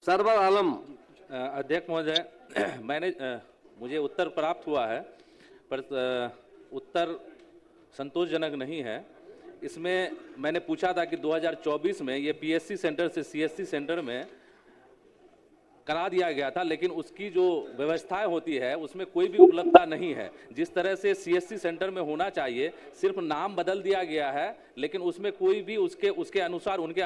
Server आलम। अध्यक्ष महोदय, मुझे उत्तर प्राप्त हुआ है, पर उत्तर संतोषजनक नहीं है। इसमें मैंने पूछा था कि 2024 में ये पीएससी सेंटर से सीएससी सेंटर में करा दिया गया था, लेकिन उसकी जो व्यवस्थाएं होती है उसमें कोई भी उपलब्धता नहीं है। जिस तरह से सीएससी सेंटर में होना चाहिए, सिर्फ नाम बदल दिया गया है, लेकिन उसमें कोई भी उसके अनुसार उनके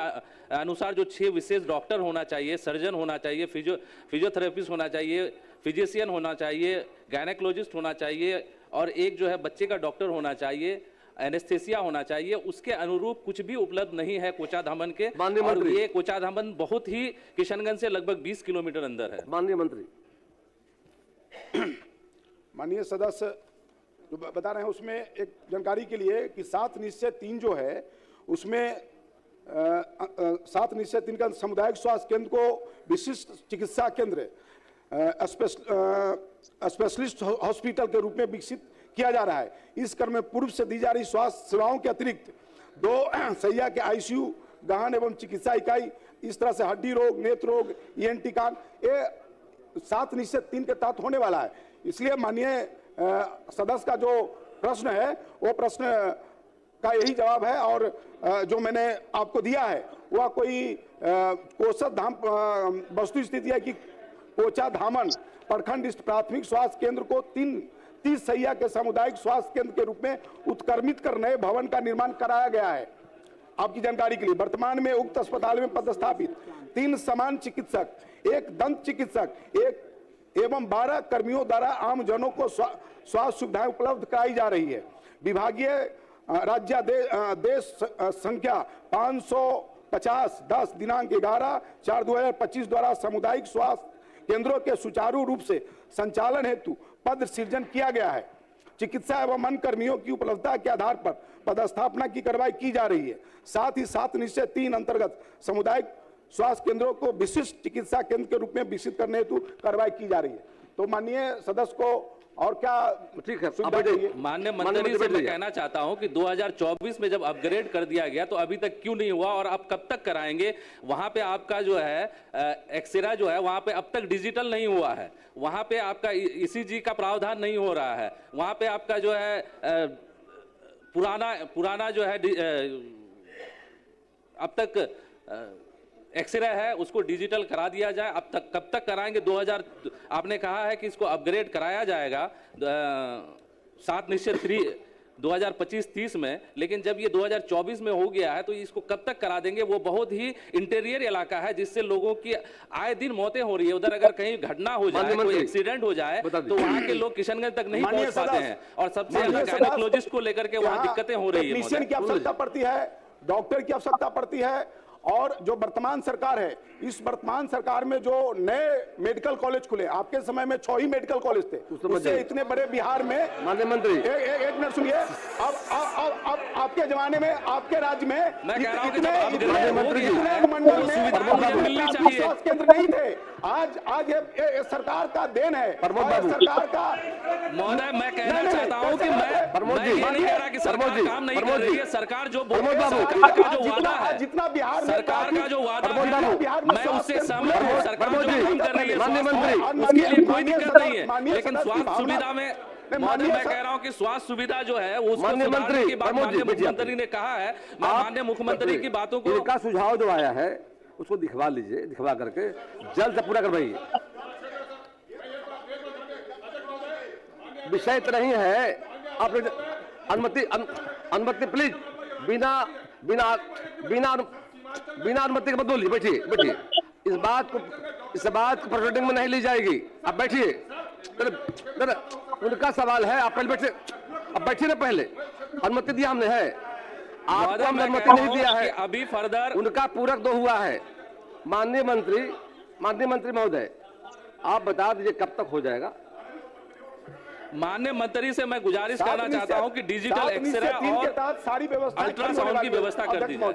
अनुसार जो 6 विशेष डॉक्टर होना चाहिए, सर्जन होना चाहिए, फिजियोथेरेपिस्ट होना चाहिए, फिजिशियन होना चाहिए, गायनेकोलॉजिस्ट होना चाहिए और एक जो है बच्चे का डॉक्टर होना चाहिए, एनेस्थेसिया होना चाहिए, उसके अनुरूप कुछ भी उपलब्ध नहीं है कोचाधामन के। और ये कोचाधामन बहुत ही किशनगंज से लगभग 20 किलोमीटर अंदर है। माननीय मंत्री। माननीय सदस्य जो बता रहे हैं उसमें एक जानकारी के लिए कि 7 निश्चय 3 जो है उसमें 7 निश्चय 3 का सामुदायिक स्वास्थ्य केंद्र को विशिष्ट चिकित्सा केंद्र स्पेशलिस्ट हॉस्पिटल के रूप में विकसित किया जा रहा है। इस क्रम में पूर्व से दी जा रही स्वास्थ्य सेवाओं के अतिरिक्त 2 सैया के आईसीयू, गहन एवं चिकित्सा इकाई, इस तरह से हड्डी रोग, नेत्र रोग, ईएनटी कान, ये 7 निश्चय 3 के तहत होने वाला है। इसलिए माननीय सदस्य का जो प्रश्न है वो प्रश्न का यही जवाब है, और जो मैंने आपको दिया है वह कोई कोचाधाम वस्तु स्थिति है कि कोचाधामन प्रखंड प्राथमिक स्वास्थ्य केंद्र को 30 सैया के सामुदायिक स्वास्थ्य केंद्र के रूप में उत्क्रमित कर नए भवन का निर्माण कराया गया है। आपकी जानकारी के लिए वर्तमान में उक्त अस्पताल में पदस्थापित 3 समान चिकित्सक, 1 दंत चिकित्सक, 1 एवं 12 कर्मियों द्वारा आम जनों को स्वास्थ्य सुविधाएं उपलब्ध कराई जा रही है। विभागीय राज्यादेश संख्या 550/10 दिनांक 11/4/2025 द्वारा सामुदायिक स्वास्थ्य केंद्रों के सुचारू रूप से संचालन हेतु पद सृजन किया गया है। चिकित्सा एवं अन्य कर्मियों की उपलब्धता के आधार पर पदस्थापना की कार्रवाई की जा रही है। साथ ही 7 निश्चय 3 अंतर्गत सामुदायिक स्वास्थ्य केंद्रों को विशिष्ट चिकित्सा केंद्र के रूप में विकसित करने हेतु कार्रवाई की जा रही है। तो माननीय सदस्य को और क्या ठीक है, माननीय मंत्री से मैं कहना चाहता हूं कि 2024 में जब अपग्रेड कर दिया गया तो अभी तक क्यों नहीं हुआ और आप कब तक कराएंगे? वहां पे आपका जो है एक्सरे जो है वहां पे अब तक डिजिटल नहीं हुआ है, वहां पे आपका ईसीजी का प्रावधान नहीं हो रहा है, वहां पे आपका जो है पुराना जो है अब तक एक्सरे है उसको डिजिटल करा दिया जाए। अब तक कब तक कराएंगे? आपने कहा है कि इसको अपग्रेड कराया जाएगा 7 निश्चय 2025-30 में, लेकिन जब ये 2024 में हो गया है तो इसको कब तक करा देंगे? वो बहुत ही इंटीरियर इलाका है जिससे लोगों की आए दिन मौतें हो रही है। उधर अगर कहीं घटना हो जाए, कोई एक्सीडेंट हो जाए तो वहाँ के लोग किशनगंज तक नहीं पहुंच पाते हैं, और सबसे अलग गायनेकोलॉजिस्ट को लेकर के वहाँ दिक्कतें हो रही है। टेक्नीशियन की आवश्यकता पड़ती है, डॉक्टर की आवश्यकता पड़ती है, और जो वर्तमान सरकार है, इस वर्तमान सरकार में जो नए मेडिकल कॉलेज खुले, आपके समय में 6 ही मेडिकल कॉलेज थे, उससे इतने बड़े बिहार में। माननीय मंत्री एक मिनट सुनिए, अब आपके जमाने में आपके राज्य में इतने स्वास्थ्य केंद्र नहीं थे। आज ये सरकार का देन है, सरकार का। महोदय, मैं कहना चाहता हूं कि मैं ये नहीं कह रहा कि सरकार काम नहीं कर रही है। सरकार जो सरकार का जो वादा है, जितना बिहार सरकार का जो वादा है मैं उससे सहमत हूं। सरकार जो काम कर रही है उसके लिए कोई दिक्कत नहीं है, लेकिन स्वास्थ्य सुविधा में महोदय मैं कह रहा हूं कि स्वास्थ्य सुविधा जो है उसको सुधारने की बात माननीय मुख्यमंत्री ने कहा है। मैं माननीय मुख्यमंत्री की बातों को, उनका सुझाव जो आया है उसको दिखवा लीजिए, दिखवा करके जल्द से पूरा करवाइए। विषय तो नहीं है, आप अनुमति प्लीज, बिना अनुमति के मत बोलिए। बैठिए, इस बात को प्रोसीडिंग में नहीं ली जाएगी। आप बैठिए, उनका सवाल है, आप पहले बैठिए, अब बैठिए ना, पहले अनुमति दिया हमने है, आपको हमने अनुमति नहीं दिया है। अभी फर्दर उनका पूरक 2 हुआ है। माननीय मंत्री महोदय, आप बता दीजिए कब तक हो जाएगा? माननीय मंत्री से मैं गुजारिश करना चाहता हूं कि डिजिटल एक्सरे और सारी व्यवस्था अल्ट्रासाउंड की व्यवस्था कर दी जाए।